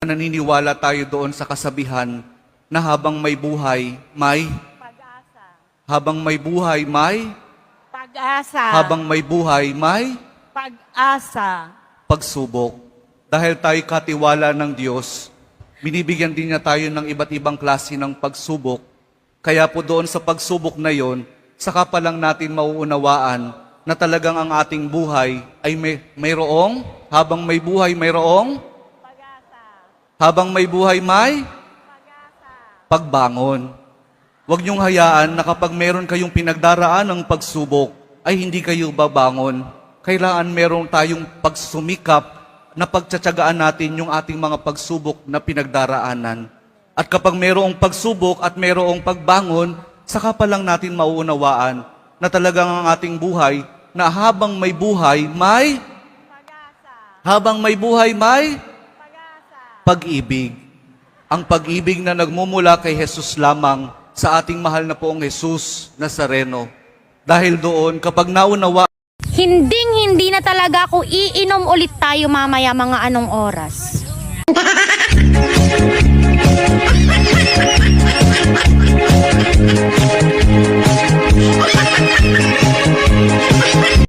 Naniniwala tayo doon sa kasabihan na habang may buhay, may Pag-asa. habang may buhay, may Pag-asa. habang may buhay, may Pag-asa. pagsubok. Dahil tayo katiwala ng Diyos, binibigyan din niya tayo ng iba't ibang klase ng pagsubok. Kaya po doon sa pagsubok na yon, saka pa lang natin mauunawaan na talagang ang ating buhay ay mayroong, habang may buhay mayroong, Pag-asa. habang may buhay may Pag-asa. pagbangon. Huwag niyong hayaan na kapag meron kayong pinagdaraan ng pagsubok, ay hindi kayo babangon. Kailangan meron tayong pagsumikap na pagtsatsagaan natin yung ating mga pagsubok na pinagdaraanan. At kapag mayroong pagsubok at mayroong pagbangon, saka pa lang natin mauunawaan na talagang ang ating buhay, na habang may buhay, may Pag-asa. habang may buhay, may Pag-asa. pag-ibig. Ang pag-ibig na nagmumula kay Jesus lamang sa ating mahal na poong Jesus Nazareno. Dahil doon, kapag naunawa Hinding-hindi na talaga ako iinom ulit tayo mamaya mga anong oras.